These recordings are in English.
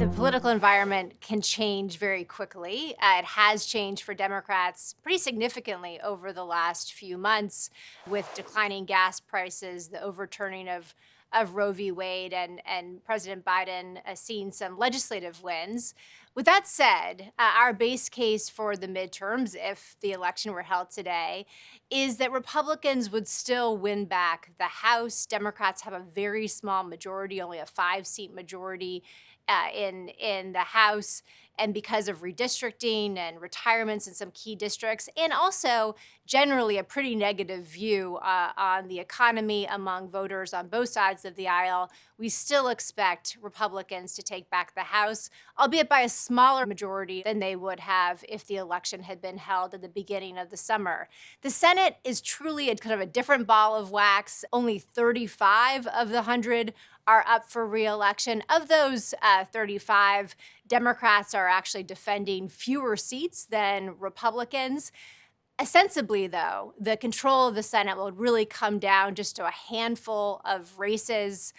The political environment can change very quickly. It has changed for Democrats pretty significantly over the last few months with declining gas prices, the overturning of Roe v. Wade, and President Biden seeing some legislative wins. With that said, our base case for the midterms, if the election were held today, is that Republicans would still win back the House. Democrats have a very small majority, only a 5-seat majority in the House, and because of redistricting and retirements in some key districts, and also generally a pretty negative view on the economy among voters on both sides of the aisle, we still expect Republicans to take back the House, albeit by a smaller majority than they would have if the election had been held at the beginning of the summer. The Senate is truly a kind of a different ball of wax. Only 35 of the 100 are up for re-election. Of those 35, Democrats are actually defending fewer seats than Republicans. Ostensibly, though, the control of the Senate will really come down just to a handful of races.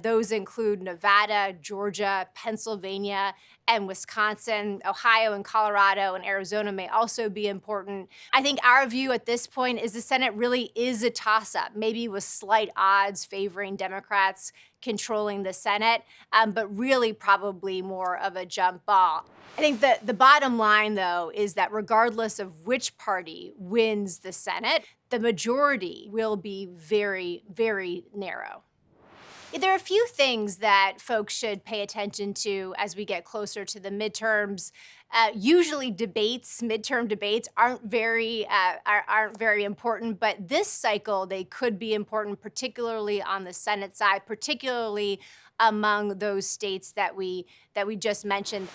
Those include Nevada, Georgia, Pennsylvania, and Wisconsin. Ohio and Colorado and Arizona may also be important. I think our view at this point is the Senate really is a toss-up, maybe with slight odds favoring Democrats controlling the Senate, but really probably more of a jump ball. I think the bottom line, though, is that regardless of which party wins the Senate, the majority will be very, very narrow. There are a few things that folks should pay attention to as we get closer to the midterms. Usually midterm debates aren't very important, but this cycle they could be important, particularly on the Senate side, particularly among those states that we just mentioned.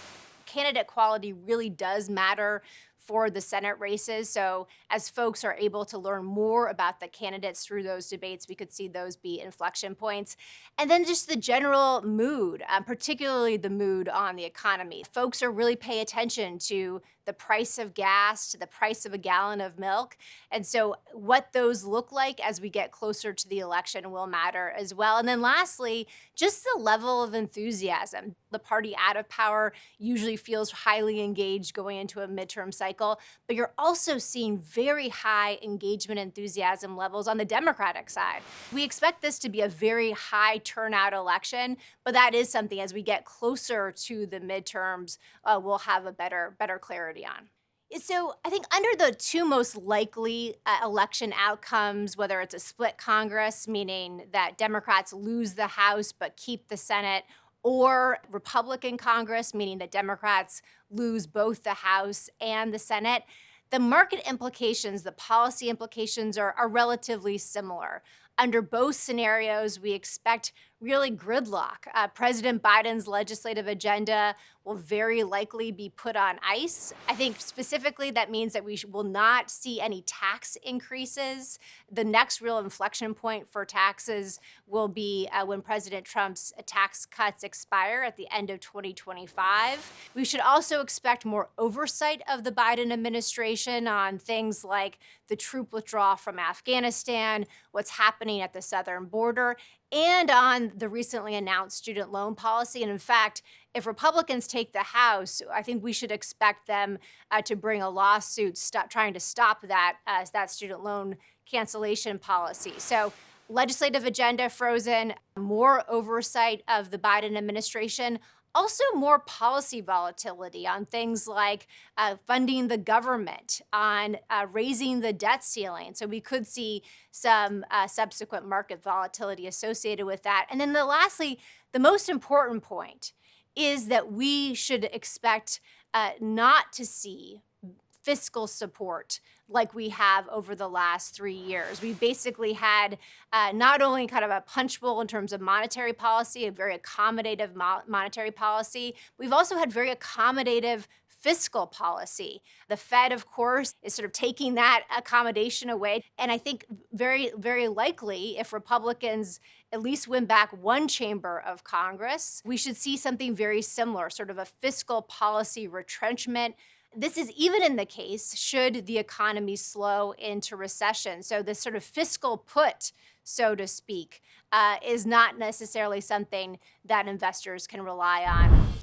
Candidate quality really does matter for the Senate races. So as folks are able to learn more about the candidates through those debates, we could see those be inflection points. And then just the general mood, particularly the mood on the economy. Folks are really paying attention to the price of gas, to the price of a gallon of milk. And so what those look like as we get closer to the election will matter as well. And then lastly, just the level of enthusiasm. The party out of power usually feels highly engaged going into a midterm cycle, but you're also seeing very high engagement enthusiasm levels on the Democratic side. We expect this to be a very high turnout election, but that is something as we get closer to the midterms, we'll have a better clarity on. So I think under the two most likely election outcomes, whether it's a split Congress, meaning that Democrats lose the House but keep the Senate, or Republican Congress, meaning that Democrats lose both the House and the Senate, the market implications, the policy implications are relatively similar. Under both scenarios, we expect really gridlock. President Biden's legislative agenda will very likely be put on ice. I think specifically that means that we will not see any tax increases. The next real inflection point for taxes will be when President Trump's tax cuts expire at the end of 2025. We should also expect more oversight of the Biden administration on things like the troop withdrawal from Afghanistan, what's happening at the southern border, and on the recently announced student loan policy. And in fact, if Republicans take the House, I think we should expect them to bring a lawsuit trying to stop that student loan cancellation policy. So legislative agenda frozen, more oversight of the Biden administration, also more policy volatility on things like funding the government, on raising the debt ceiling. So we could see some subsequent market volatility associated with that. And then lastly, the most important point is that we should expect not to see fiscal support like we have over the last 3 years. We basically had not only kind of a punch bowl in terms of monetary policy, a very accommodative monetary policy, we've also had very accommodative fiscal policy. The Fed, of course, is sort of taking that accommodation away. And I think very, very likely, if Republicans at least win back one chamber of Congress, we should see something very similar, sort of a fiscal policy retrenchment. This is even in the case should the economy slow into recession. So this sort of fiscal put, so to speak, is not necessarily something that investors can rely on.